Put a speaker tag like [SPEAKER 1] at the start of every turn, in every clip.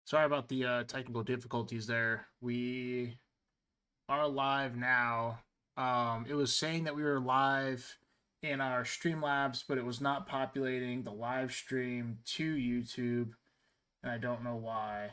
[SPEAKER 1] Sorry about the technical difficulties there. We are live now. It was saying that we were live in our Streamlabs, but it was not populating the live stream to YouTube, and I don't know why.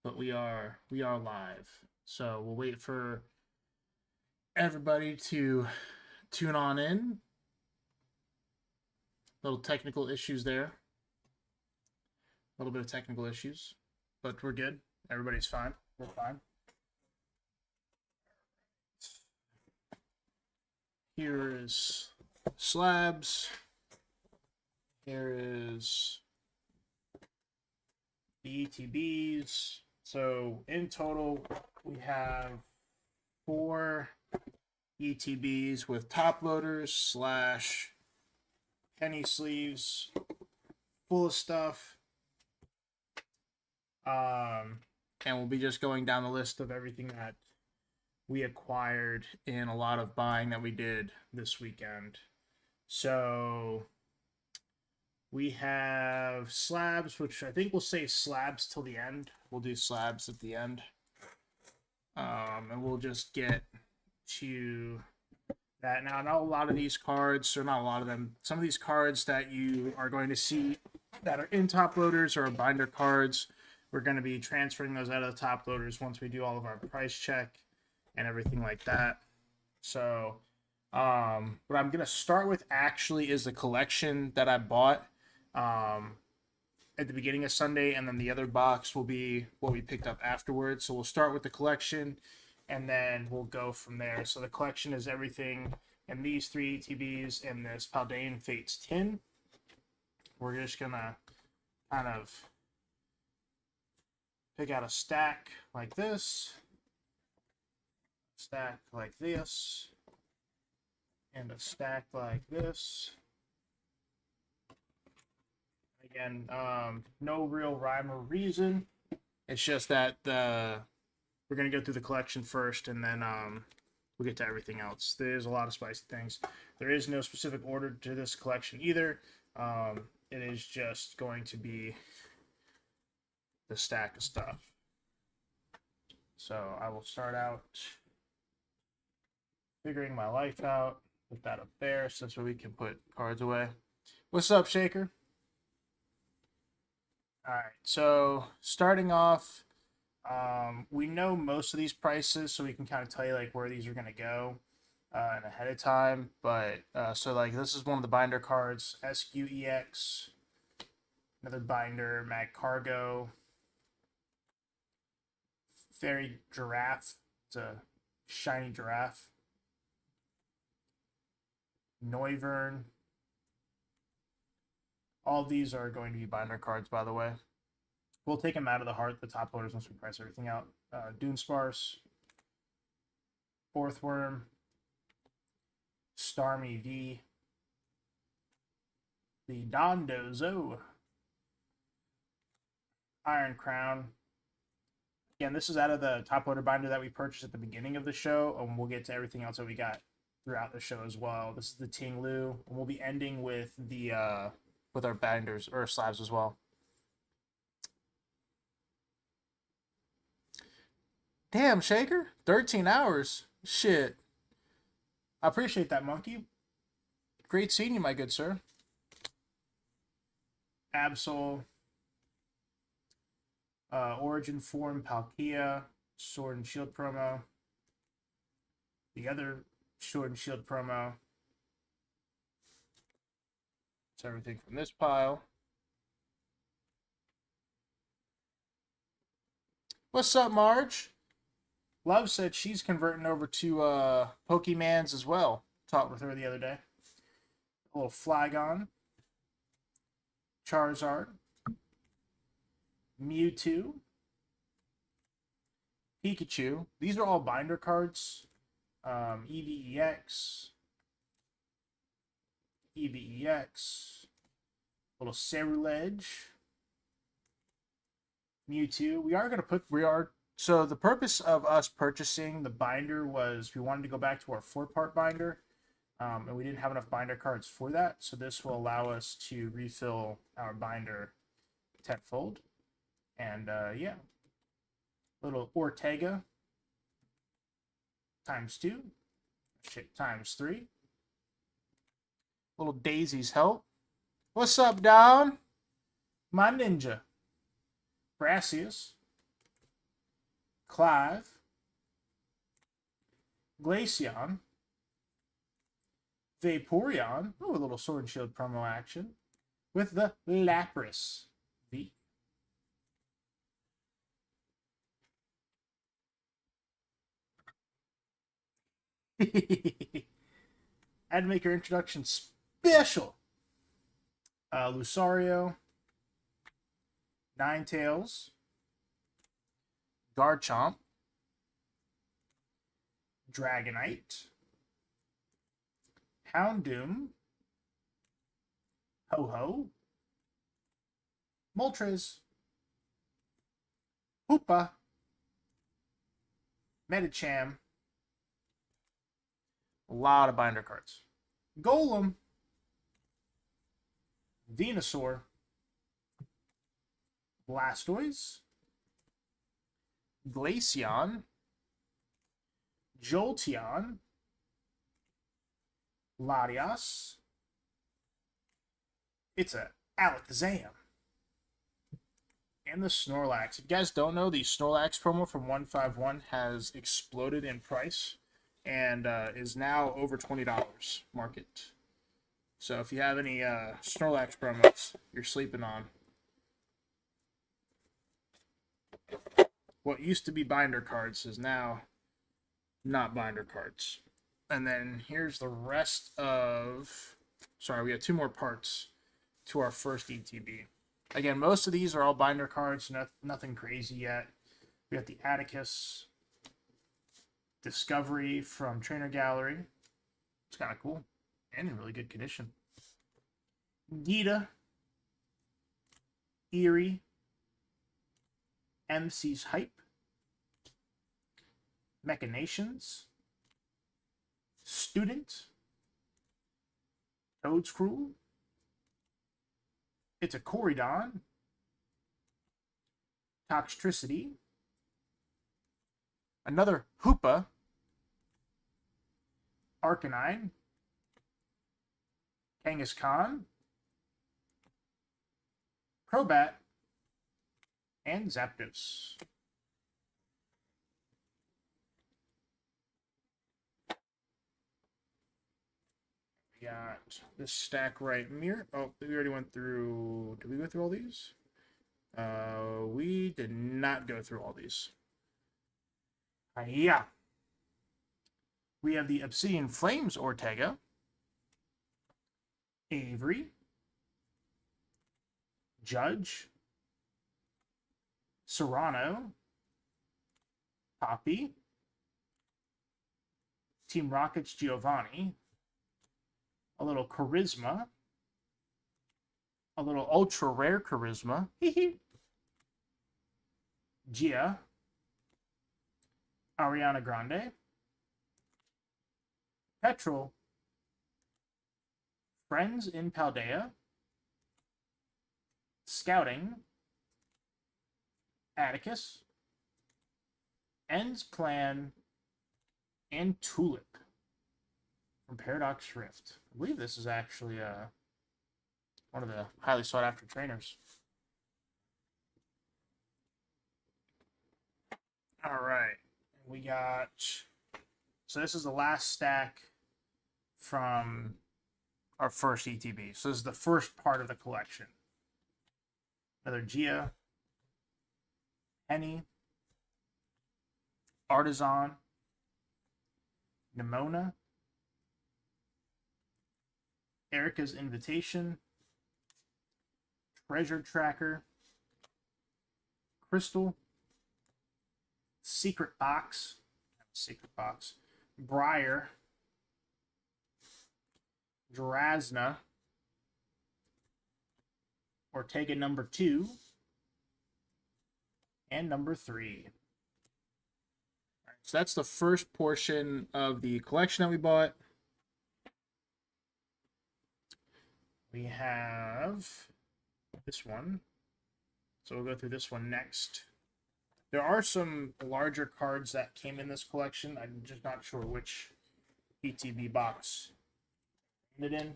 [SPEAKER 1] But we are live. So we'll wait for everybody to tune on in. Little technical issues there. A little bit of technical issues, but we're good. Everybody's fine. We're fine. Here is slabs. Here is the ETBs. So in total, we have 4 ETBs with top loaders slash penny sleeves, full of stuff. And we'll be just going down the list of everything that we acquired in a lot of buying that we did this weekend. So we have slabs, which I think we'll save slabs till the end. We'll do slabs at the end. And we'll just get to that. Now, not a lot of these cards, or not a lot of them, some of these cards that you are going to see that are in top loaders or binder cards, we're going to be transferring those out of the top loaders once we do all of our price check and everything like that. So, what I'm going to start with actually is the collection that I bought at the beginning of Sunday, and then the other box will be what we picked up afterwards. So we'll start with the collection, and then we'll go from there. So the collection is everything in these 3 ETBs and this Paldean Fates tin. We're just going to kind of pick out a stack like this, stack like this, and a stack like this. Again, no real rhyme or reason. It's just that we're going to go through the collection first, and then we'll get to everything else. There's a lot of spicy things. There is no specific order to this collection either. It is just going to be the stack of stuff. So I will start out figuring my life out. Put that up there so we can put cards away. What's up, Shaker? All right, so starting off, we know most of these prices, so we can kind of tell you like where these are going to go ahead of time. But so like this is one of the binder cards, SQEX, another binder, Mag Cargo, Fairy Giraffe. It's a shiny giraffe. Noivern. All of these are going to be binder cards, by the way. We'll take them out of the top loaders once we price everything out. Dune Sparse, Orthworm, Starmie V, the Dondozo, Iron Crown. Again, this is out of the top loader binder that we purchased at the beginning of the show, and we'll get to everything else that we got throughout the show as well. This is the Ting Lu, and we'll be ending with the with our binders or slabs as well. Damn, Shaker, 13 hours. Shit. I appreciate that, Monkey. Great seeing you, my good sir. Absol, Origin Form, Palkia, Sword and Shield promo. The other Sword and Shield promo. It's everything from this pile. What's up, Marge? Love said she's converting over to Pokemans as well. Talked with her the other day. A little Flygon, Charizard, Mewtwo, Pikachu. These are all binder cards. EVEX, EVEX, little Ceruledge, Mewtwo. So the purpose of us purchasing the binder was we wanted to go back to our 4-part binder, and we didn't have enough binder cards for that. So this will allow us to refill our binder tenfold. And yeah, little Ortega ×2, shit ×3. Little Daisy's help. What's up, Don? My ninja. Gracias. Clive. Glaceon. Vaporeon. Oh, a little Sword and Shield promo action. With the Lapras V. Had to make your introduction special. Lucario. Ninetales. Garchomp. Dragonite. Houndoom. Ho-Ho. Moltres. Hoopa. Medicham. A lot of binder cards. Golem. Venusaur. Blastoise. Glaceon. Jolteon. Latias. It's a Alakazam. And the Snorlax. If you guys don't know, the Snorlax promo from 151 has exploded in price and is now over $20 market. So if you have any Snorlax promos you're sleeping on, what used to be binder cards is now not binder cards. And then here's the rest of... Sorry, we have 2 more parts to our first ETB. Again, most of these are all binder cards, nothing crazy yet. We got the Atticus Discovery from Trainer Gallery. It's kind of cool and in really good condition. Gita, Erie, MC's Hype, Machinations, Student, Toadscruel. It's a Corydon, Toxtricity, another Hoopa, Arcanine, Kangaskhan, Crobat, and Zapdos. We got this stack right here. Oh, we already went through... Did we go through all these? We did not go through all these. Yeah. We have the Obsidian Flames Ortega, Avery, Judge, Serrano, Poppy, Team Rocket's Giovanni, a little Charisma, a little ultra rare Charisma, Gia, Ariana Grande, Petrol, Friends in Paldea, Scouting, Atticus, Ends Plan, and Tulip from Paradox Rift. I believe this is actually one of the highly sought after trainers. All right, we got... So this is the last stack from our first ETB. So this is the first part of the collection. Another Gia, Penny, Artisan, Nimona, Erica's Invitation, Treasure Tracker, Crystal, Secret Box, Briar, Drazna, Ortega number 2, and number 3. All right, so that's the first portion of the collection that we bought. We have this one. So we'll go through this one next. There are some larger cards that came in this collection. I'm just not sure which ETB box it in.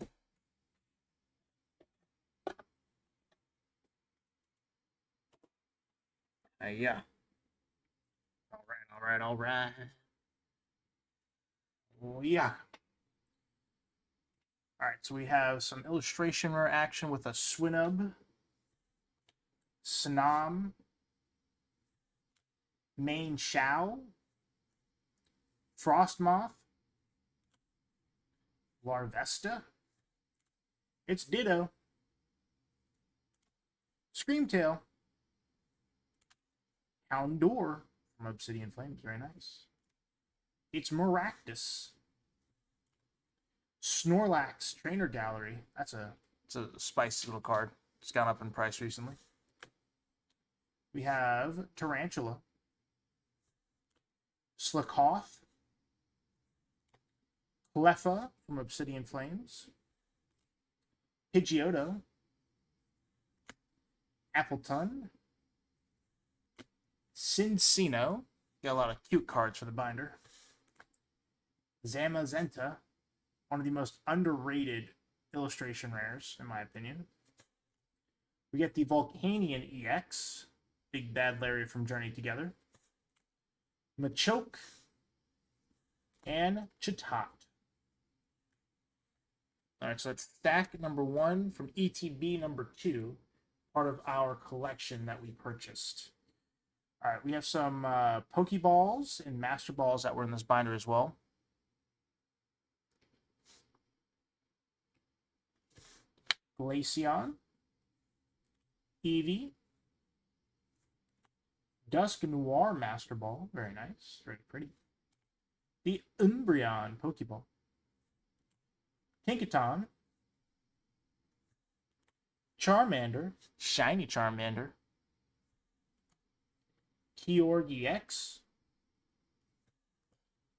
[SPEAKER 1] Yeah. All right. Well, yeah. All right, so we have some illustration rare action with a Swinub, Snom, Main Shao, Frostmoth, Larvesta. It's Ditto. Screamtail. Houndour from Obsidian Flames. Very nice. It's Maractus. Snorlax Trainer Gallery. It's a spicy little card. It's gone up in price recently. We have Tarantula. Slakoth. Cleffa from Obsidian Flames. Pidgeotto. Appletun. Cincino. Got a lot of cute cards for the binder. Zamazenta. One of the most underrated illustration rares, in my opinion. We get the Volcanion EX. Big Bad Larry from Journey Together. Machoke. And Chatot. Alright, so it's stack number 1 from ETB number 2. Part of our collection that we purchased. Alright, we have some Pokeballs and Master Balls that were in this binder as well. Glaceon, Eevee, Dusk Noir Master Ball, very nice, very pretty. The Umbreon Pokeball, Tinkaton, Charmander, Shiny Charmander, Kyogre EX,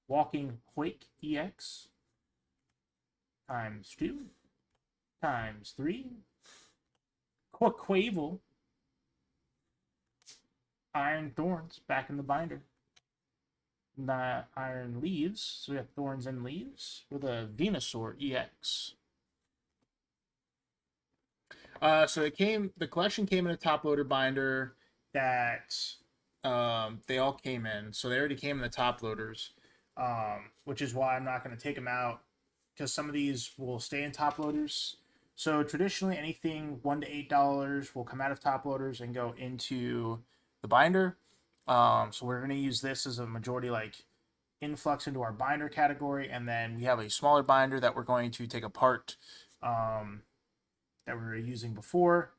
[SPEAKER 1] Walking Quake EX, ×2. ×3. Quaquaval. Iron Thorns back in the binder. The Iron Leaves. So we have Thorns and Leaves with a Venusaur EX. So the collection came in a top loader binder that they all came in. So they already came in the top loaders, which is why I'm not going to take them out, because some of these will stay in top loaders. So traditionally, anything $1 to $8 will come out of top loaders and go into the binder. So we're going to use this as a majority influx into our binder category, and then we have a smaller binder that we're going to take apart that we were using before,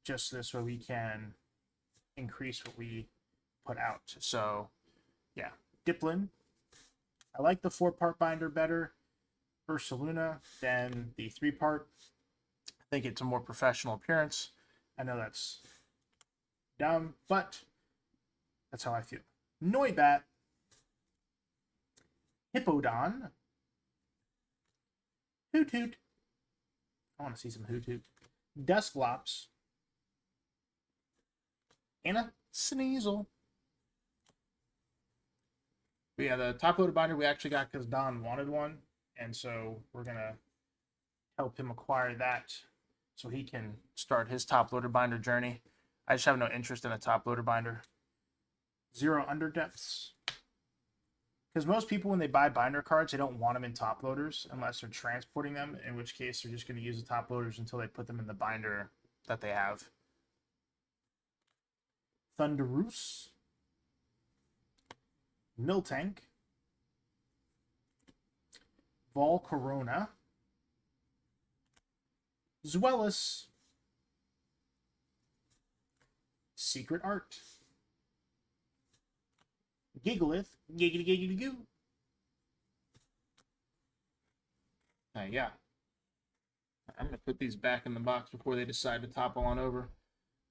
[SPEAKER 1] just this way we can increase what we put out. So yeah, Diplin. I like the 4-part binder better. Ursaluna than the 3-part. I think it's a more professional appearance. I know that's dumb, but that's how I feel. Noibat, Hippowdon, Hoot Hoot. I want to see some Hoot Hoot. Dusclops, and a Sneasel. But yeah, the top loader binder we actually got because Don wanted one. And so we're going to help him acquire that so he can start his top loader binder journey. I just have no interest in a top loader binder. 0 underdepths. Because most people, when they buy binder cards, they don't want them in top loaders unless they're transporting them, in which case they're just going to use the top loaders until they put them in the binder that they have. Thunderoos. Miltank. Volcarona, Zweilous, Secret Art, Gigalith, Giggity Goo. Yeah. I'm gonna put these back in the box before they decide to topple on over.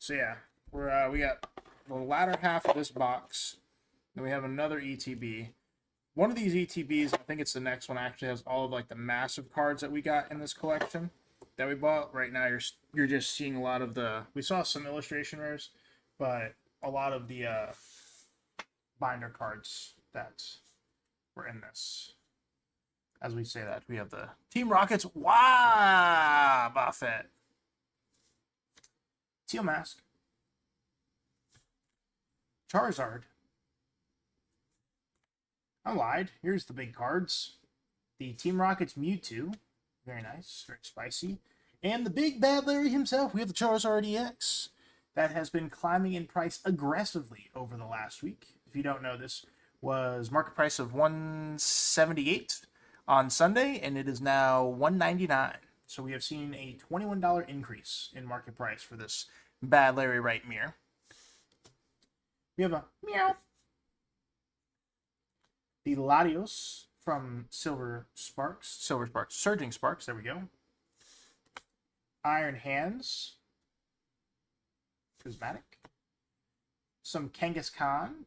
[SPEAKER 1] So yeah, we got the latter half of this box. Then we have another ETB. One of these ETBs, I think it's the next one, actually has all of like the massive cards that we got in this collection that we bought. Right now, you're just seeing a lot of the. We saw some illustration rares, but a lot of the binder cards that were in this. As we say that, we have the Team Rockets. Wow, Buffett. Teal Mask. Charizard. I lied. Here's the big cards. The Team Rockets Mewtwo. Very nice. Very spicy. And the big bad Larry himself. We have the Charizard EX. That has been climbing in price aggressively over the last week. If you don't know, this was market price of $178 on Sunday, and it is now $199. So we have seen a $21 increase in market price for this bad Larry Wright mirror. We have a meow. The Latios from Surging Sparks, there we go. Iron Hands, Prismatic. Some Kangaskhan,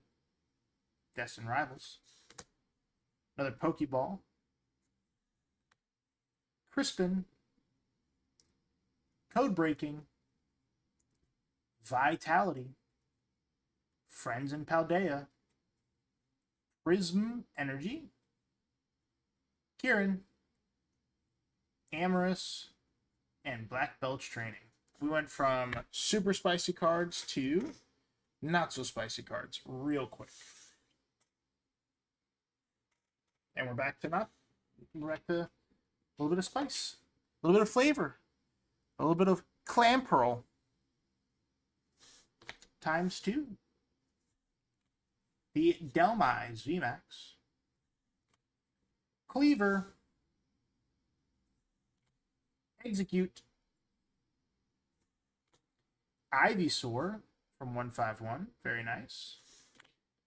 [SPEAKER 1] Destined Rivals. Another Pokeball. Crispin. Code Breaking. Vitality. Friends in Paldea. Prism Energy. Kieran. Amorous. And Black Belch Training. We went from super spicy cards to not so spicy cards real quick. And we're back to a little bit of spice, a little bit of flavor, a little bit of clam pearl times 2. The Delmise VMAX. Cleaver. Execute. Ivysaur from 151. Very nice.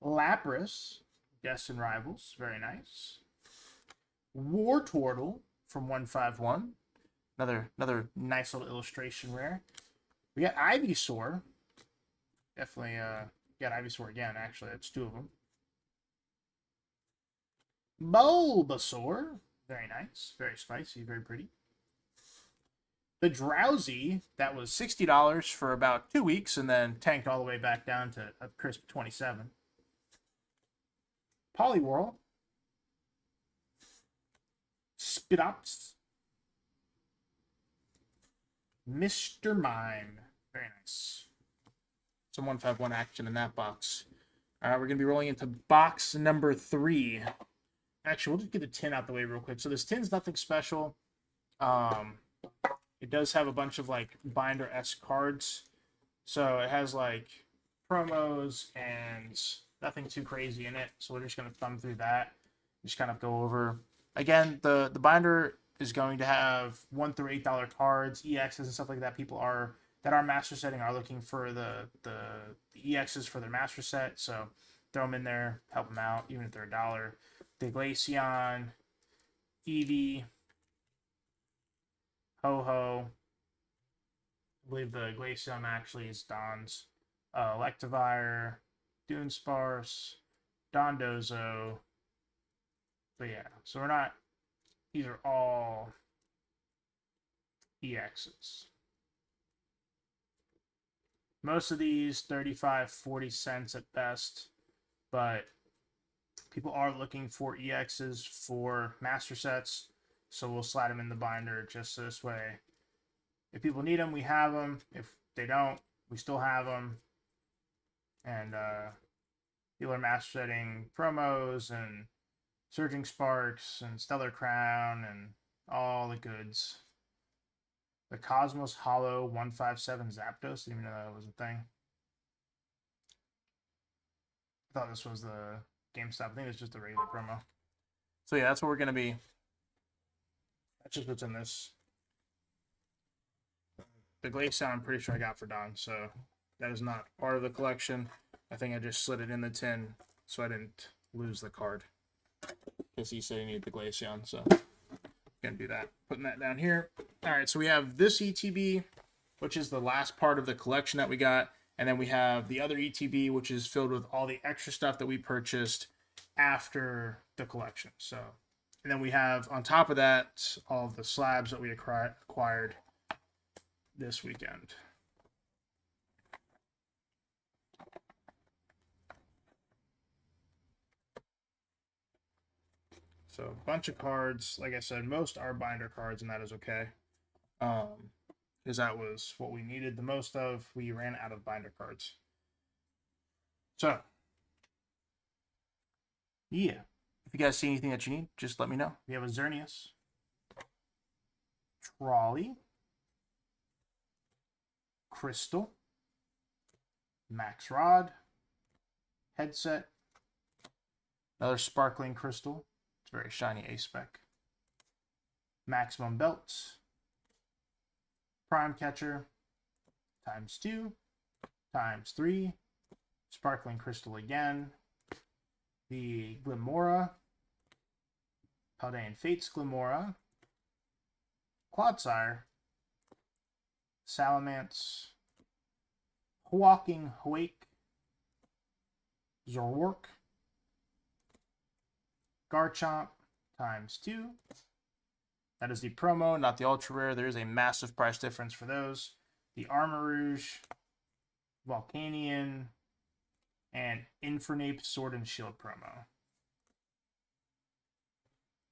[SPEAKER 1] Lapras. Destined Rivals. Very nice. Wartortle from 151. Another nice little illustration rare. We got Ivysaur. Definitely got Ivysaur again, actually. That's 2 of them. Bulbasaur. Very nice. Very spicy. Very pretty. The Drowsy, that was $60 for about 2 weeks and then tanked all the way back down to a crisp 27. Poliwhirl. Spitops. Mr. Mime. Very nice. Some 151 action in that box. All right, we're going to be rolling into box number 3. Actually, we'll just get the tin out the way real quick. So this tin's nothing special. It does have a bunch of like binder-esque cards. So it has like promos and nothing too crazy in it. So we're just going to thumb through that. Just kind of go over. Again, the binder is going to have $1 through $8 cards, EXs and stuff like that. People that are master setting are looking for the EXs for their master set. So throw them in there, help them out, even if they're $1. The Glaceon, Eevee, Ho-Ho. I believe the Glaceon actually is Don's. Electivire, Dunsparce, Dondozo. But yeah, so we're not... These are all EXs. Most of these 35-40 cents at best, but people are looking for EXs for master sets, so we'll slide them in the binder just this way. If people need them, we have them. If they don't, we still have them. And people are master setting promos and Surging Sparks and Stellar Crown and all the goods. The Cosmos Hollow 157 Zapdos. Didn't even know that was a thing. I thought this was the GameStop. I think it's just a regular promo. So yeah, that's what we're going to be. That's just what's in this. The Glaceon I'm pretty sure I got for Don, so that is not part of the collection. I think I just slid it in the tin so I didn't lose the card. Because he said he needed the Glaceon, so gonna do that. Putting that down here. All right, so we have this ETB, which is the last part of the collection that we got, And then we have the other ETB, which is filled with all the extra stuff that we purchased after the collection. So, and then we have on top of that all of the slabs that we acquired this weekend. So a bunch of cards. Like I said, most are binder cards, and that is okay. Because that was what we needed the most of. We ran out of binder cards. So, yeah. If you guys see anything that you need, just let me know. We have a Xerneas, Trolley, Crystal, Max Rod, Headset, another Sparkling Crystal. It's very shiny A-Spec. Maximum Belts, Prime Catcher, ×2, ×3, Sparkling Crystal again, the Glimora, Paldean Fates Glimora, Clodsire, Salamence, Walking Hwake, Zorork, Garchomp ×2. That is the promo, not the ultra rare. There is a massive price difference for those. The Armarouge, Volcanion, and Infernape Sword and Shield promo.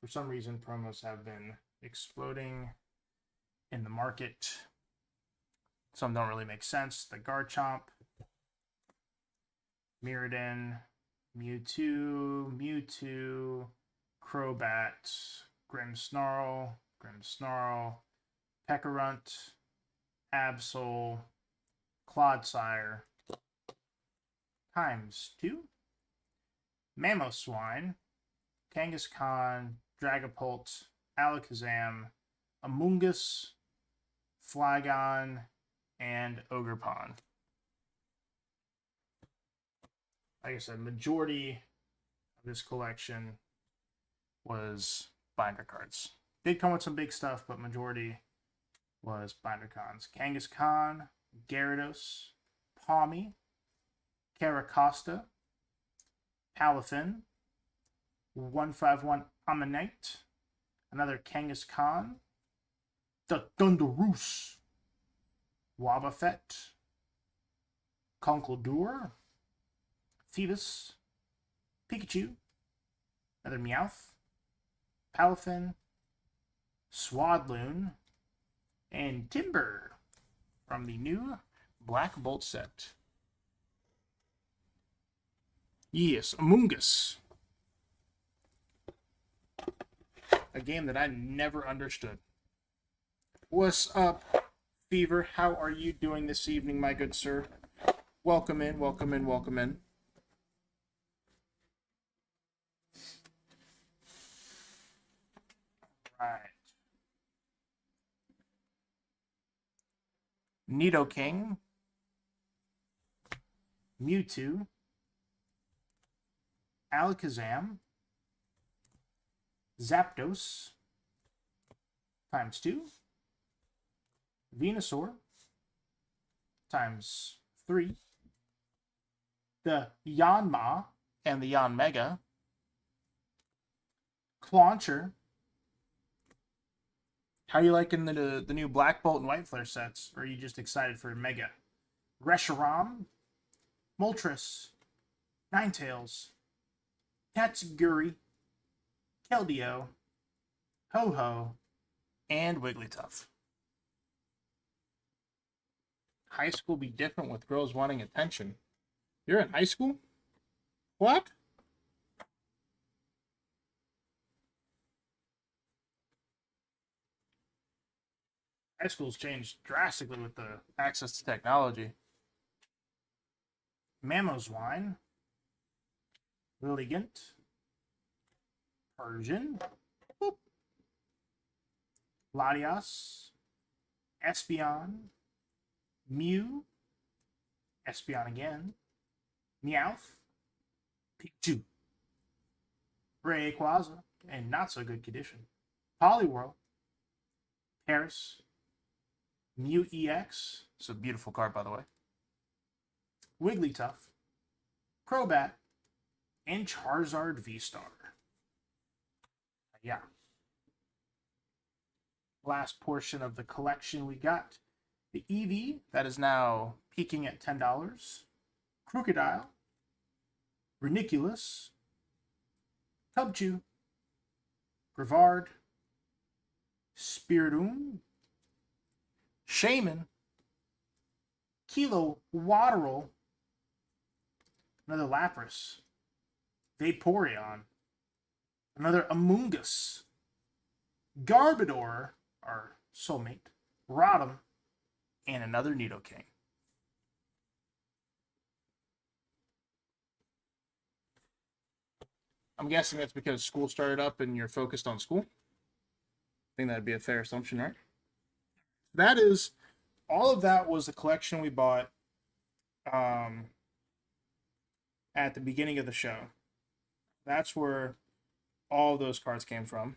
[SPEAKER 1] For some reason, promos have been exploding in the market. Some don't really make sense. The Garchomp, Mirrodin, Mewtwo, Crobat, Grimmsnarl, Pekarunt, Absol, Clodsire, ×2, Mamoswine, Kangaskhan, Dragapult, Alakazam, Amoonguss, Flygon, and Ogerpon. Like I said, majority of this collection was binder cards. Did come with some big stuff, but majority was binder cards. Kangaskhan, Gyarados, Pawmi, Caracosta, Palafin, 151 Ammonite, another Kangaskhan, the Thunderoos, Wobbuffet, Conkeldurr, Phoebus, Pikachu, another Meowth, Palafin, Swadloon, and Timber from the new Black Bolt set. Yes, Amoonguss. A game that I never understood. What's up, Fever? How are you doing this evening, my good sir? Welcome in, welcome in, welcome in. Right. Nidoking, Mewtwo, Alakazam, Zapdos, ×2, Venusaur, ×3, the Yanma and the Yanmega, Clauncher. How are you liking the new Black Bolt and White Flare sets? Or are you just excited for Mega? Reshiram, Moltres, Ninetales, Tatsuguri, Keldeo, Ho-Ho, and Wigglytuff. High school be different with girls wanting attention. You're in high school? What? High school's changed drastically with the access to technology. Mamoswine, Lilligant, Persian, Boop. Latias, Espeon, Mew, Espeon again, Meowth, Pikachu, Rayquaza, and not so good condition, Poliwhirl, Paris, Mew EX. It's a beautiful card, by the way. Wigglytuff, Crobat, and Charizard V-Star. Yeah. Last portion of the collection, we got the Eevee, that is now peaking at $10, Crocodile, Reniculus, Cubchoo, Brevard, Spiritomb, Shaman, Kilo Waddle, another Lapras, Vaporeon, another Amoonguss, Garbodor, our soulmate, Rotom, and another Nidoking. I'm guessing that's because school started up and you're focused on school. I think that'd be a fair assumption, right? That is, all of that was the collection we bought at the beginning of the show. That's where all those cards came from.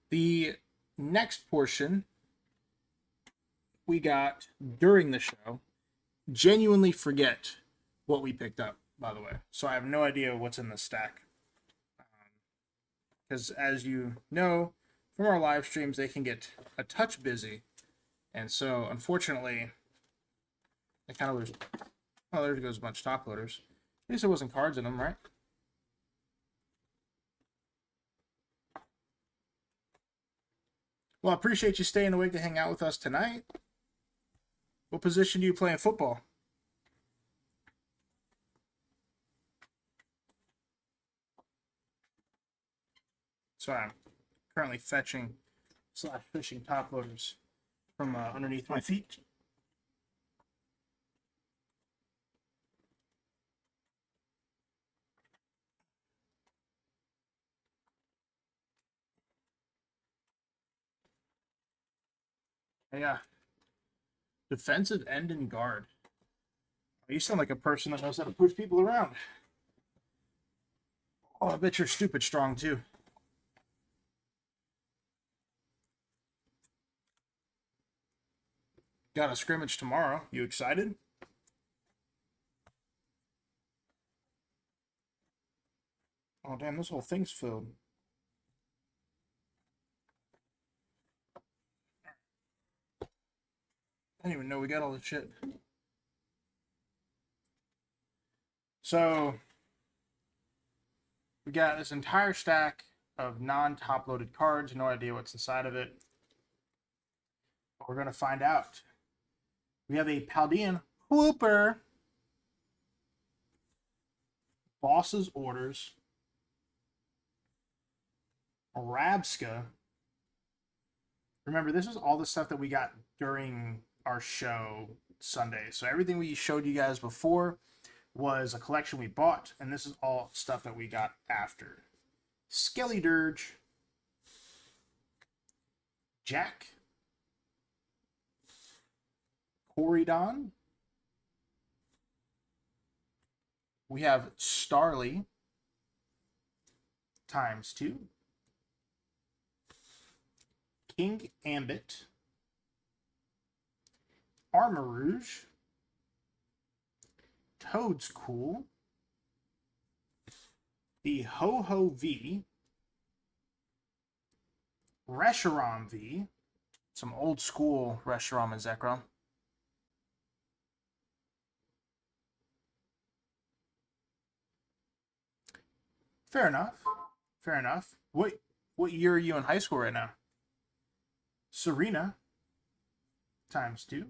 [SPEAKER 1] The next portion we got during the show. Genuinely forget what we picked up, by the way. So I have no idea what's in the stack. Because as you know from our live streams, they can get a touch busy. And so, unfortunately, I kind of lose. Oh, there goes a bunch of top loaders. At least there wasn't cards in them, right? Well, I appreciate you staying awake to hang out with us tonight. What position do you play in football? Sorry, I'm currently fetching / fishing top loaders from underneath my feet. Yeah. Defensive end and guard. You sound like a person that knows how to push people around. Oh, I bet you're stupid strong, too. Got a scrimmage tomorrow. You excited? Oh, damn, this whole thing's filled. I didn't even know we got all this shit. So, we got this entire stack of non-top loaded cards. No idea what's inside of it. But we're going to find out. We have a Paldean Whooper. Boss's Orders. Rabska. Remember, this is all the stuff that we got during our show Sunday. So everything we showed you guys before was a collection we bought, and this is all stuff that we got after. Skelly Dirge. Jack. Corydon. We have Starly ×2. King Ambit. Armarouge. Toad's Cool. The Ho-Ho V. Reshiram V. Some old school Reshiram and Zekrom. Fair enough. Fair enough. What year are you in high school right now? Serena ×2.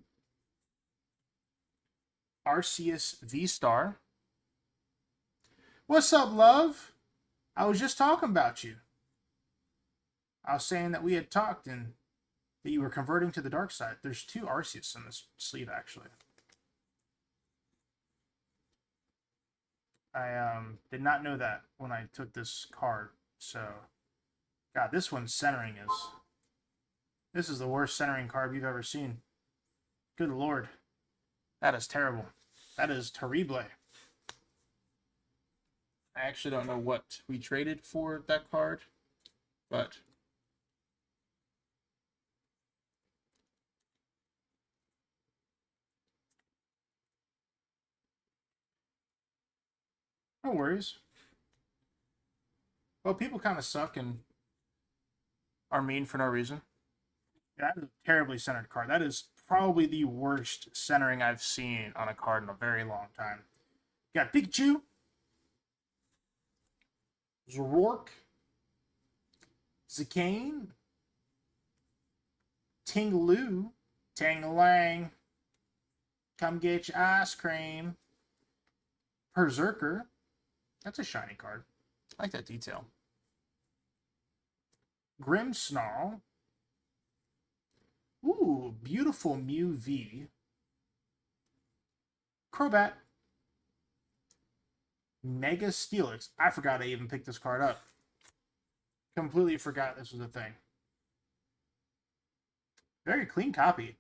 [SPEAKER 1] Arceus V-Star. What's up, love? I was just talking about you. I was saying that we had talked and that you were converting to the dark side. There's 2 Arceus in this sleeve, actually. I did not know that when I took this card. So, God, this one's centering is... This is the worst centering card you've ever seen. Good Lord. That is terrible. That is terrible. I actually don't know what we traded for that card, but No worries. Well, people kind of suck and are mean for no reason. That is a terribly centered card. That is probably the worst centering I've seen on a card in a very long time. Got Pikachu, Zrork, Zicane, Tingaloo, Tangalang, Come Get Your Ice Cream, Berserker. That's a shiny card. I like that detail. Grimmsnarl. Ooh, beautiful Mew V. Crobat. Mega Steelix. I forgot I even picked this card up. Completely forgot this was a thing. Very clean copy.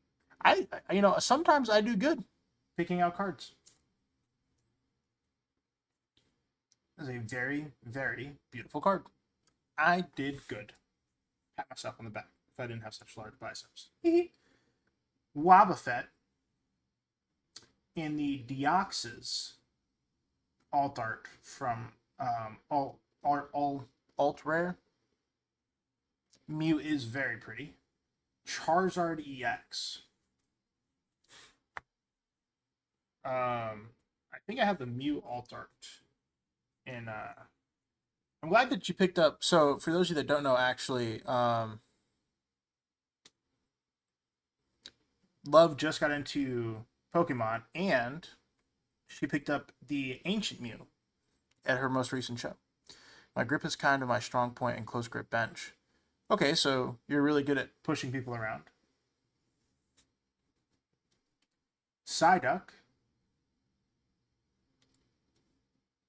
[SPEAKER 1] Sometimes I do good picking out cards. This is a very, very beautiful card. I did good. Pat myself on the back if I didn't have such large biceps. Wobbuffet in the Deoxys alt art from alt rare. Mew is very pretty. Charizard EX. I think I have the Mew alt art. And I'm glad that you picked up. So for those of you that don't know, actually, Love just got into Pokemon, and she picked up the Ancient Mew at her most recent show. My grip is kind of my strong point in close grip bench. Okay, so you're really good at pushing people around. Psyduck.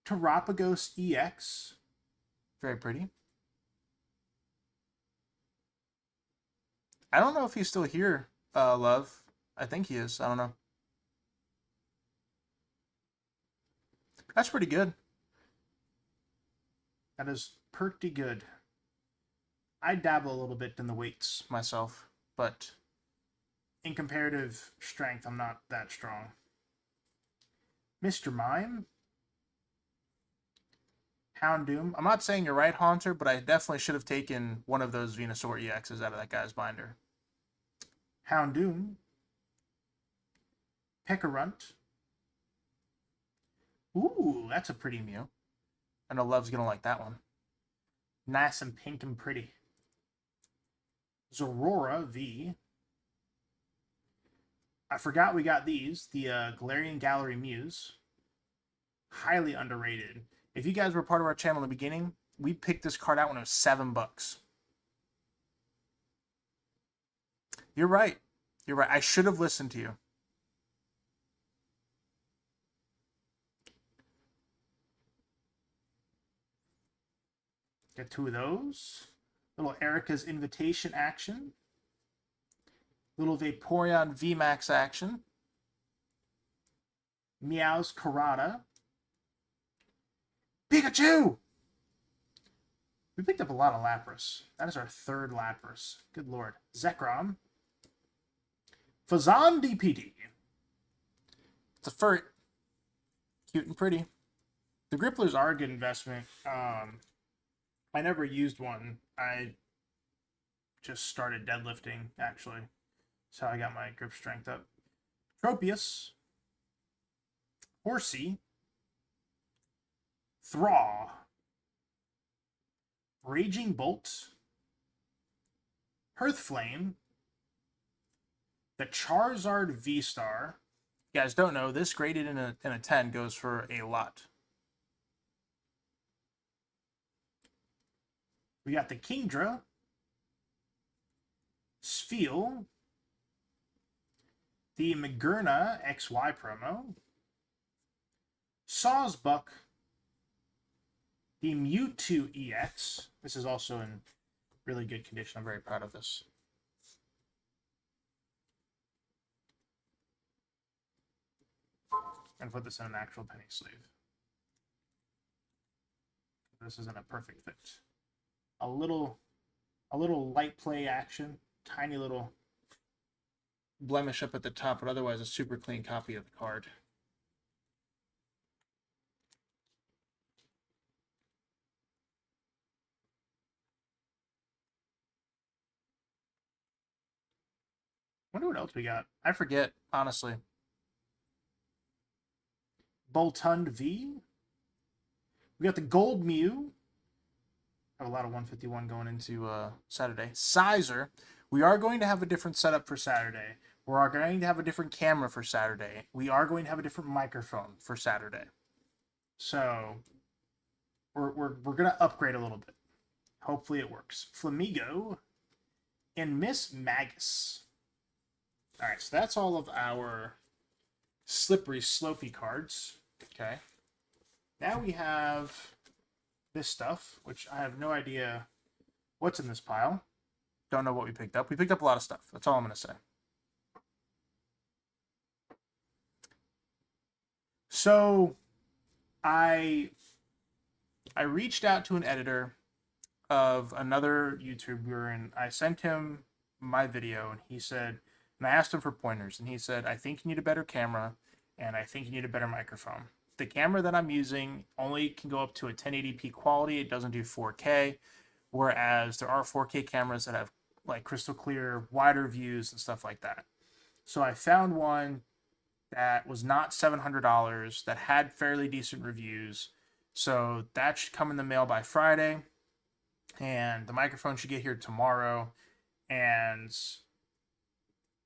[SPEAKER 1] Terapagos EX. Very pretty. I don't know if he's still here, Love. I think he is. I don't know. That's pretty good. That is pretty good. I dabble a little bit in the weights myself, but in comparative strength, I'm not that strong. Mr. Mime. Houndoom. I'm not saying you're right, Haunter, but I definitely should have taken one of those Venusaur EXs out of that guy's binder. Houndoom. Pekarunt. Ooh, that's a pretty Mew. I know Love's going to like that one. Nice and pink and pretty. Zorora V. I forgot we got these. The Galarian Gallery Mews. Highly underrated. If you guys were part of our channel in the beginning, we picked this card out when it was $7. You're right. You're right. I should have listened to you. Get two of those. Little Erica's Invitation action. Little Vaporeon VMAX action. Meow's Karada. Pikachu! We picked up a lot of Lapras. That is our third Lapras. Good lord. Zekrom. Fazan DPD. It's a furry. Cute and pretty. The Gripplers are a good investment. I never used one. I just started deadlifting, actually. That's how I got my grip strength up. Tropius. Horsey. Thraw. Raging Bolt. Hearthflame. The Charizard V-Star. You guys don't know, this graded in a 10 goes for a lot. We got the Kingdra. Spheal. The Magerna XY promo. Sawsbuck. The Mewtwo EX. This is also in really good condition. I'm very proud of this. And put this in an actual penny sleeve. This isn't a perfect fit. A little light play action. Tiny little blemish up at the top, but otherwise a super clean copy of the card. Wonder what else we got. I forget, honestly. Boltund V. We got the Gold Mew. Have a lot of 151 going into Saturday. Sizer. We are going to have a different setup for Saturday. We are going to have a different camera for Saturday. We are going to have a different microphone for Saturday. So we're going to upgrade a little bit. Hopefully it works. Flamigo and Miss Magus. All right, so that's all of our slippery, slopey cards. Okay. Now we have this stuff, which I have no idea what's in this pile. Don't know what we picked up. We picked up a lot of stuff. That's all I'm going to say. So I reached out to an editor of another YouTuber, and I sent him my video, and he said, and I asked him for pointers, and he said, I think you need a better camera, and I think you need a better microphone. The camera that I'm using only can go up to a 1080p quality. It doesn't do 4K, whereas there are 4K cameras that have like crystal clear, wider views and stuff like that. So I found one that was not $700, that had fairly decent reviews. So that should come in the mail by Friday, and the microphone should get here tomorrow. And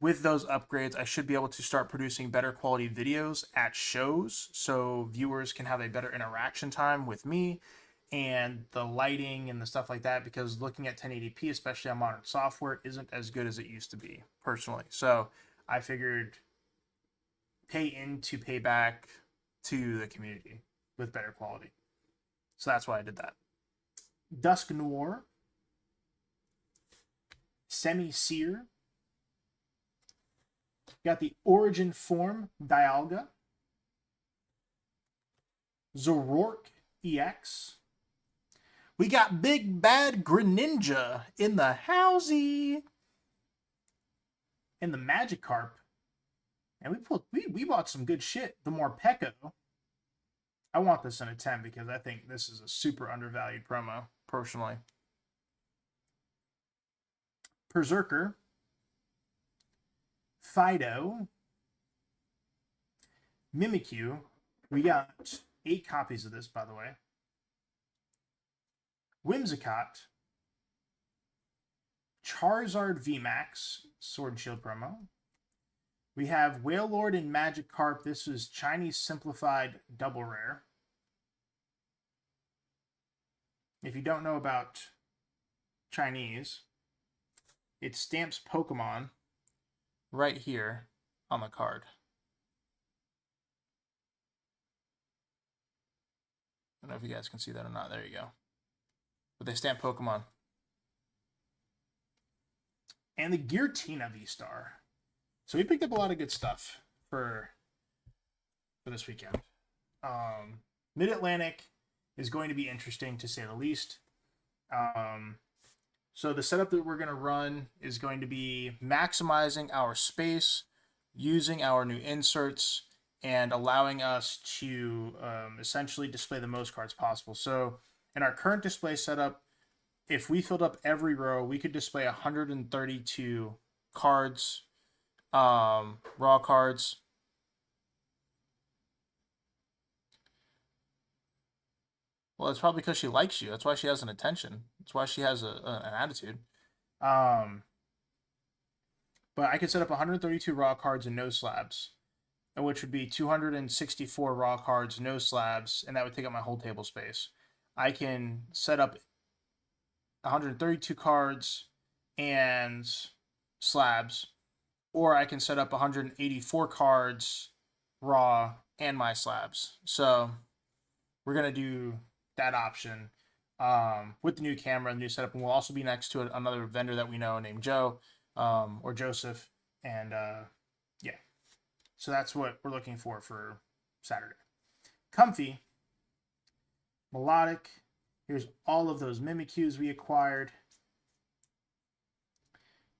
[SPEAKER 1] with those upgrades, I should be able to start producing better quality videos at shows so viewers can have a better interaction time with me and the lighting and the stuff like that, because looking at 1080p, especially on modern software, isn't as good as it used to be, personally. So I figured pay in to pay back to the community with better quality. So that's why I did that. Dusk Noir, Semi-Seer, got the Origin Form Dialga, Zoroark EX. We got Big Bad Greninja in the housey. And the Magikarp. And we bought some good shit. The Morpeko. I want this in a 10 because I think this is a super undervalued promo, personally. Berserker. Fido. Mimikyu. We got 8 copies of this, by the way. Whimsicott. Charizard VMAX. Sword and Shield promo. We have Wailord and Magikarp. This is Chinese Simplified Double Rare. If you don't know about Chinese, it stamps Pokemon right here on the card. I don't know if you guys can see that or not. There you go. But they stamp Pokemon. And the Giratina V-Star. So we picked up a lot of good stuff for this weekend. Mid-Atlantic is going to be interesting, to say the least. So the setup that we're going to run is going to be maximizing our space, using our new inserts, and allowing us to essentially display the most cards possible. So in our current display setup, if we filled up every row, we could display 132 cards, raw cards. Well, it's probably because she likes you. That's why she has an attention. That's why she has an attitude. But I could set up 132 raw cards and no slabs, which would be 264 raw cards, no slabs, and that would take up my whole table space. I can set up 132 cards and slabs, or I can set up 184 cards raw and my slabs. So we're going to do that option with the new camera and the new setup, and we'll also be next to another vendor that we know named Joe or Joseph, and yeah. So that's what we're looking for Saturday. Comfy, Melodic. Here's all of those Mimikyus we acquired.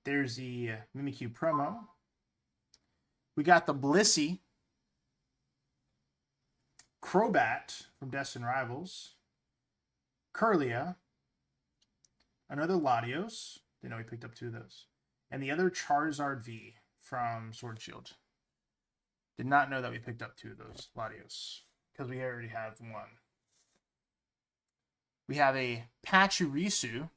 [SPEAKER 1] There's the Mimikyu promo. We got the Blissey, Crobat from Destined Rivals, Curlia, another Latios. Didn't know we picked up 2 of those. And the other Charizard V from Sword and Shield. Did not know that we picked up 2 of those Latios because we already have 1. We have a Pachirisu.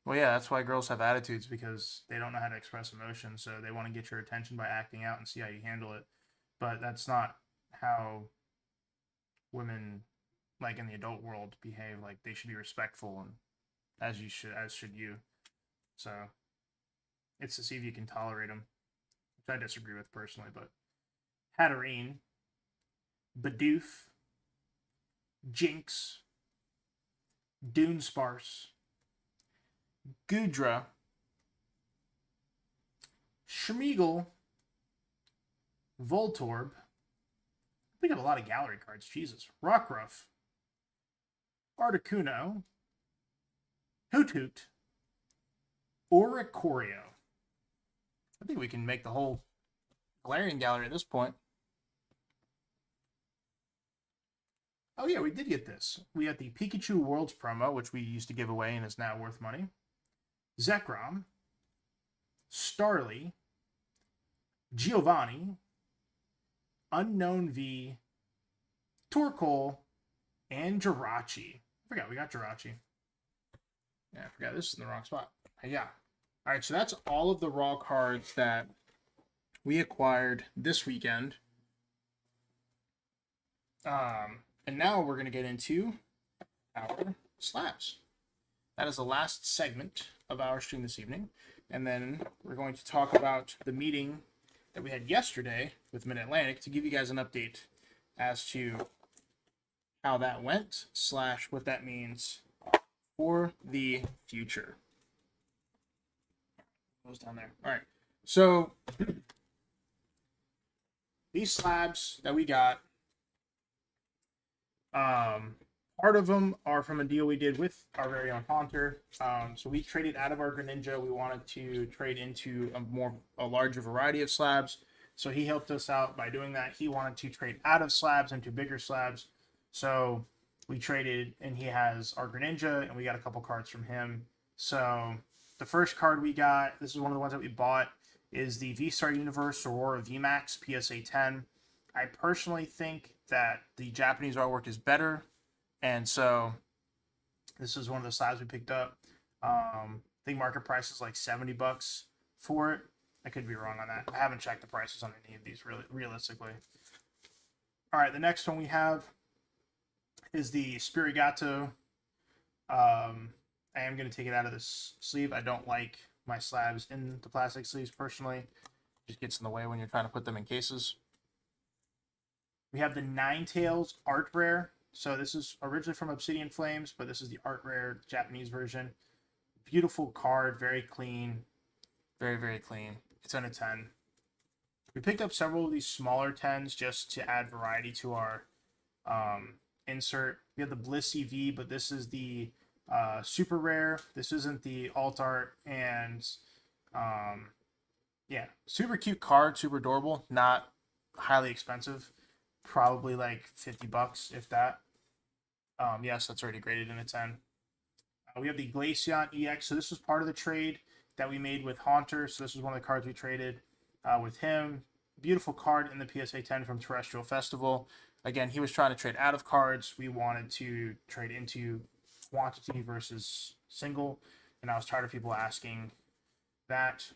[SPEAKER 1] Well, yeah, that's why girls have attitudes, because they don't know how to express emotion, so they want to get your attention by acting out and see how you handle it. But that's not how women, like in the adult world, behave. Like, they should be respectful, and as should you. So it's to see if you can tolerate them, which I disagree with personally. But Hatterene, Bidoof, Jinx, Dunesparce, Goodra, Schmeagle, Voltorb. We got a lot of gallery cards. Jesus. Rockruff, Articuno, Hoothoot, Oricorio. I think we can make the whole Galarian gallery at this point. Oh yeah, we did get this. We got the Pikachu Worlds promo, which we used to give away and is now worth money. Zekrom, Starly, Giovanni, Unknown V, Torkoal, and Jirachi. I forgot we got Jirachi. Yeah, I forgot this is in the wrong spot. Yeah. All right, so that's all of the raw cards that we acquired this weekend. And now we're going to get into our slabs. That is the last segment of our stream this evening. And then we're going to talk about the meeting that we had yesterday with Mid-Atlantic to give you guys an update as to how that went / what that means for the future. Goes down there. All right. So these slabs that we got, part of them are from a deal we did with our very own Haunter. So we traded out of our Greninja. We wanted to trade into a larger variety of slabs. So he helped us out by doing that. He wanted to trade out of slabs into bigger slabs. So we traded, and he has our Greninja, and we got a couple cards from him. So the first card we got, this is one of the ones that we bought, is the V-Star Universe Aurora VMAX PSA 10. I personally think that the Japanese artwork is better, and so this is one of the slabs we picked up. I think market price is like $70 for it. I could be wrong on that. I haven't checked the prices on any of these realistically. All right, the next one we have is the Spirigato. I am going to take it out of this sleeve. I don't like my slabs in the plastic sleeves personally. It just gets in the way when you're trying to put them in cases. We have the Ninetales Art Rare. So this is originally from Obsidian Flames, but this is the Art Rare Japanese version. Beautiful card, very clean. Very, very clean. It's on a 10. We picked up several of these smaller 10s just to add variety to our insert. We have the Bliss EV, but this is the super rare. This isn't the alt art, and yeah, super cute card, super adorable, not highly expensive, probably like $50 if that. Yes, that's already graded in a 10. We have the Glaceon EX. So this was part of the trade that we made with Haunter. So this was one of the cards we traded with him. Beautiful card in the PSA 10 from Terrestrial Festival. Again, he was trying to trade out of cards. We wanted to trade into quantity versus single, and I was tired of people asking that.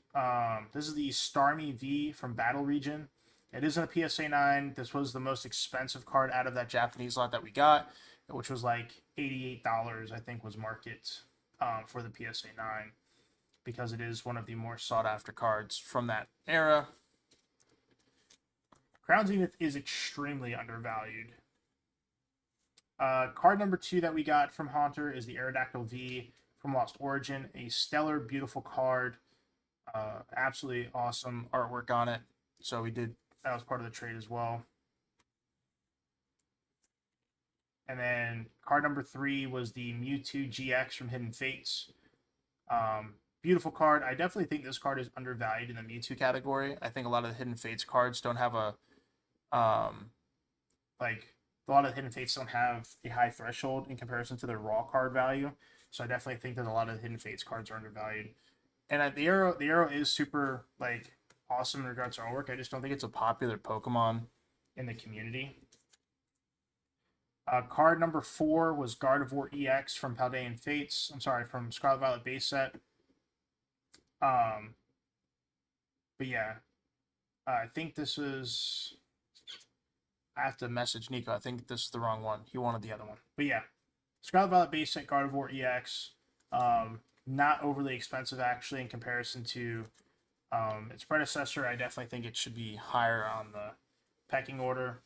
[SPEAKER 1] This is the Starmie V from Battle Region. It isn't a PSA 9. This was the most expensive card out of that Japanese lot that we got, which was like $88, I think, was market for the PSA 9, because it is one of the more sought after cards from that era. Crown Zenith is extremely undervalued. Card number 2 that we got from Haunter is the Aerodactyl V from Lost Origin. A stellar, beautiful card. Absolutely awesome artwork on it. So that was part of the trade as well. And then card number 3 was the Mewtwo GX from Hidden Fates. Beautiful card. I definitely think this card is undervalued in the Mewtwo category. I think a lot of the Hidden Fates cards don't have a lot of the Hidden Fates don't have a high threshold in comparison to their raw card value. So I definitely think that a lot of the Hidden Fates cards are undervalued. And the arrow is super like awesome in regards to artwork. I just don't think it's a popular Pokemon in the community. Card number 4 was Gardevoir EX from Paldean Fates. I'm sorry, from Scarlet Violet base set. But yeah, I think this is. I have to message Nico. I think this is the wrong one. He wanted the other one. But yeah, Scarlet Violet base set Gardevoir EX. Not overly expensive actually in comparison to its predecessor. I definitely think it should be higher on the pecking order.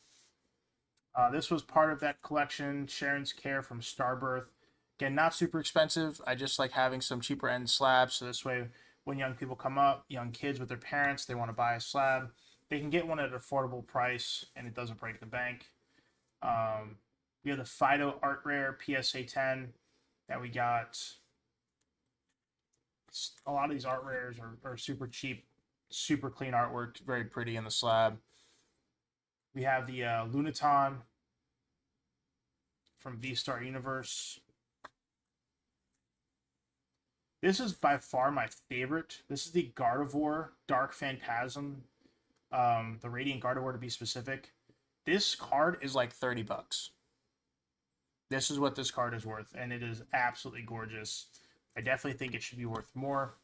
[SPEAKER 1] This was part of that collection, Sharon's Care from Starbirth. Again, not super expensive. I just like having some cheaper end slabs, so this way when young people come up, young kids with their parents, they want to buy a slab, they can get one at an affordable price, and it doesn't break the bank. We have the Fido Art Rare PSA 10 that we got. A lot of these art rares are super cheap, super clean artwork, very pretty in the slab. We have the Lunaton from V-Star Universe. This is by far my favorite. This is the Gardevoir Dark Phantasm, the Radiant Gardevoir to be specific. This card is like $30. This is what this card is worth, and it is absolutely gorgeous. I definitely think it should be worth more.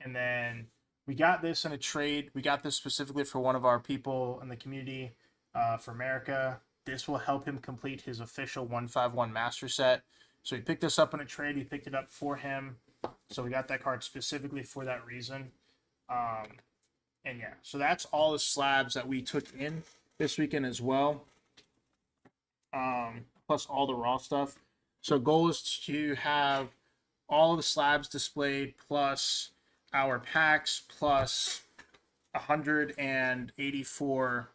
[SPEAKER 1] And then we got this in a trade. We got this specifically for one of our people in the community for America. This will help him complete his official 151 master set. So he picked this up in a trade. We picked it up for him. So we got that card specifically for that reason. And yeah, so that's all the slabs that we took in this weekend as well. Plus all the raw stuff. So goal is to have all of the slabs displayed plus our packs plus 184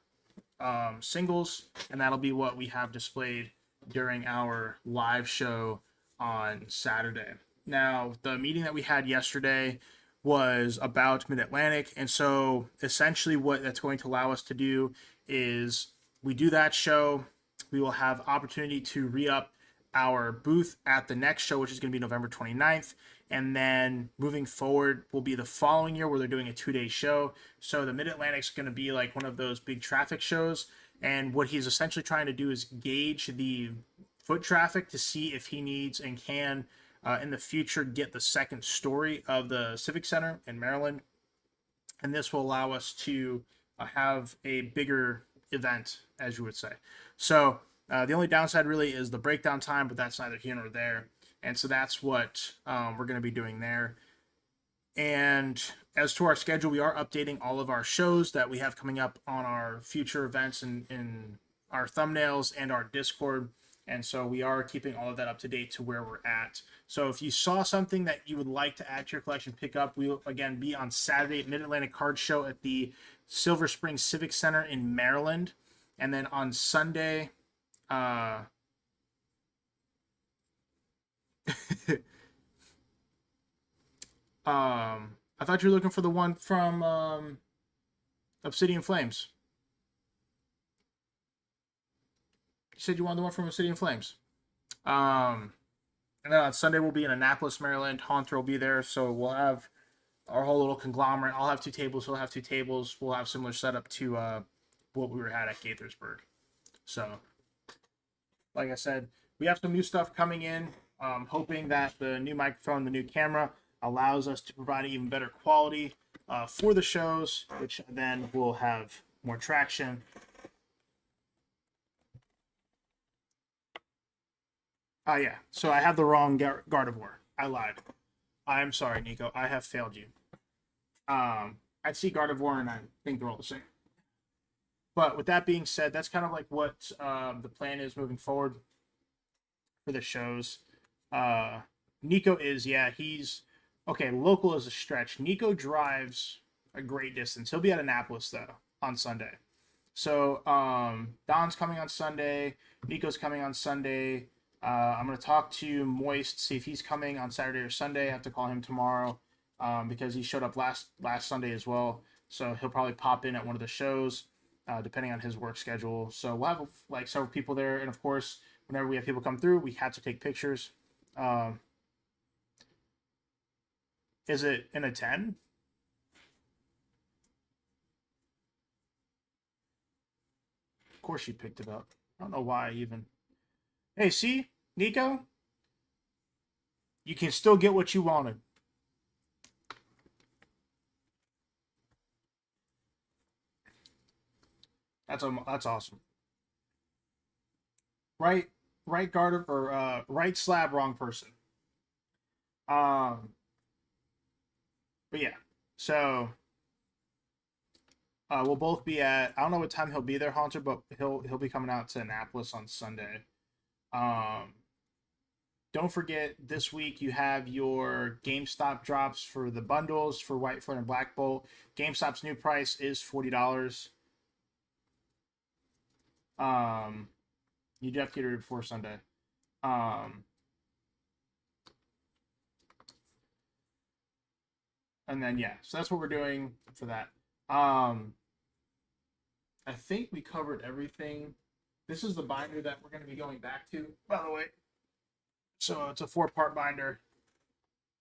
[SPEAKER 1] singles, and that'll be what we have displayed during our live show on Saturday. Now, the meeting that we had yesterday was about Mid-Atlantic, and so essentially what that's going to allow us to do is we do that show, we will have opportunity to re-up our booth at the next show, which is going to be November 29th. And then moving forward will be the following year where they're doing a 2-day show. So the Mid-Atlantic's going to be like one of those big traffic shows. And what he's essentially trying to do is gauge the foot traffic to see if he needs and can in the future get the second story of the Civic Center in Maryland. And this will allow us to have a bigger event, as you would say. So the only downside really is the breakdown time, but that's neither here nor there. And so that's what we're going to be doing there. And as to our schedule, we are updating all of our shows that we have coming up on our future events in our thumbnails and our Discord. And so we are keeping all of that up to date to where we're at. So if you saw something that you would like to add to your collection, pick up, we will again be on Saturday at Mid-Atlantic Card Show at the Silver Spring Civic Center in Maryland. And then on Sunday, I thought you were looking for the one from Obsidian Flames. You said you wanted the one from Obsidian Flames. And then on Sunday we'll be in Annapolis, Maryland. Haunter will be there, so we'll have our whole little conglomerate. I'll have 2 tables. He'll have 2 tables. We'll have similar setup to what we were at Gaithersburg. So, like I said, we have some new stuff coming in. Hoping that the new microphone, the new camera, allows us to provide even better quality for the shows, which then will have more traction. Oh, yeah. So I have the wrong Gardevoir. I lied. I'm sorry, Nico. I have failed you. I'd see Gardevoir, and I think they're all the same. But with that being said, that's kind of like what the plan is moving forward for the shows. Nico is, he's okay. Local is a stretch. Nico drives a great distance. He'll be at Annapolis though on Sunday. So Don's coming on Sunday. Nico's coming on Sunday. I'm gonna talk to Moist, see if he's coming on Saturday or Sunday. I have to call him tomorrow because he showed up last Sunday as well. So he'll probably pop in at one of the shows depending on his work schedule. So we'll have like several people there, and of course, whenever we have people come through, we have to take pictures. Is it in a 10? Of course she picked it up. I don't know why even. Hey, see, Nico, you can still get what you wanted. That's awesome. Right, right guard or right slab, wrong person. Um, but yeah, so we'll both be at. I don't know what time he'll be there, Haunter, but he'll be coming out to Annapolis on Sunday. Um, don't forget this week you have your GameStop drops for the bundles for Whitefoot and Black Bolt. GameStop's new price is $40. Um, you do have to get it before Sunday. Um, and then yeah, so that's what we're doing for that. I think we covered everything. This is the binder that we're going to be going back to, by the way. So it's a 4-part binder.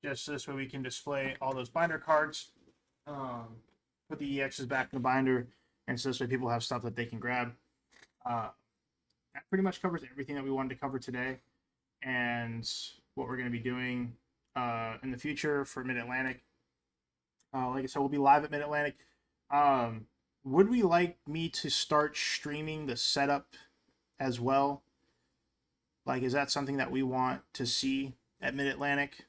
[SPEAKER 1] Just this way we can display all those binder cards. Put the EXs back in the binder, and so this way people have stuff that they can grab. That pretty much covers everything that we wanted to cover today, and what we're going to be doing in the future for Mid-Atlantic. Like I said, we'll be live at Mid-Atlantic. Would we like me to start streaming the setup as well? Like, is that something that we want to see at Mid-Atlantic?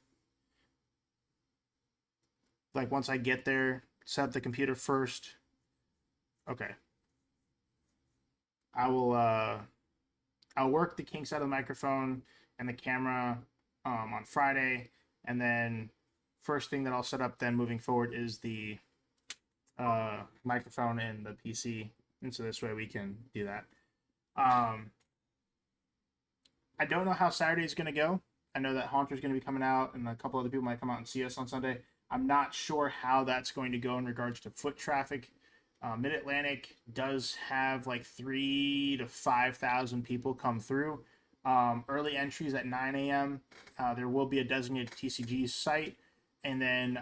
[SPEAKER 1] Like, once I get there, set up the computer first. Okay. I'll work the kinks out of the microphone and the camera on Friday, and then first thing that I'll set up then moving forward is the microphone and the PC, and so this way we can do that. I don't know how Saturday is going to go. I know that Haunter's going to be coming out, and a couple other people might come out and see us on Sunday. I'm not sure how that's going to go in regards to foot traffic. Mid-Atlantic does have like 3,000 to 5,000 people come through. Early entries at 9 a.m. There will be a designated TCG site, and then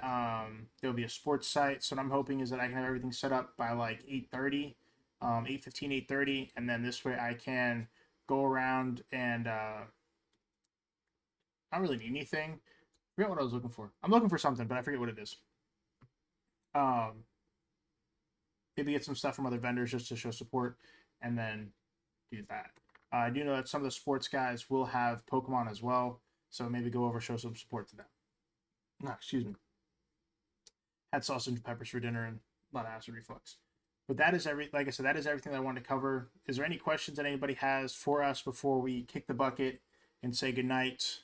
[SPEAKER 1] there'll be a sports site. So what I'm hoping is that I can have everything set up by like 8:30, 8:15, 8:30, and then this way I can go around and not really need anything. I forget what I was looking for. I'm looking for something, but I forget what it is. Maybe get some stuff from other vendors just to show support, and then do that. I do know that some of the sports guys will have Pokemon as well, so maybe go over, show some support to them. No, excuse me. Had sausage and peppers for dinner and a lot of acid reflux. But that is like I said, that is everything that I wanted to cover. Is there any questions that anybody has for us before we kick the bucket and say goodnight,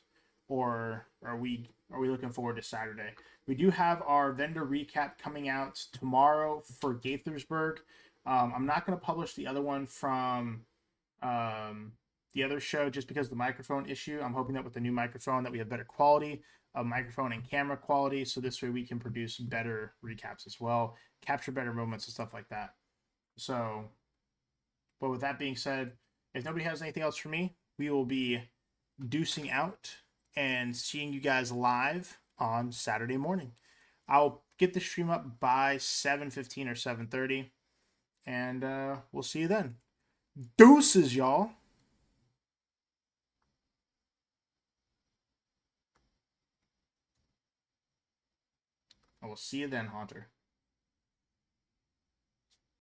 [SPEAKER 1] or are we looking forward to Saturday? We do have our vendor recap coming out tomorrow for Gaithersburg. I'm not going to publish the other one from the other show just because of the microphone issue. I'm hoping that with the new microphone that we have better quality of microphone and camera quality, so this way we can produce better recaps as well, capture better moments and stuff like that. So, but with that being said, if nobody has anything else for me, we will be deucing out and seeing you guys live on Saturday morning. I'll get the stream up by 7:15 or 7:30, and we'll see you then. Deuces, y'all. I will see you then, Haunter.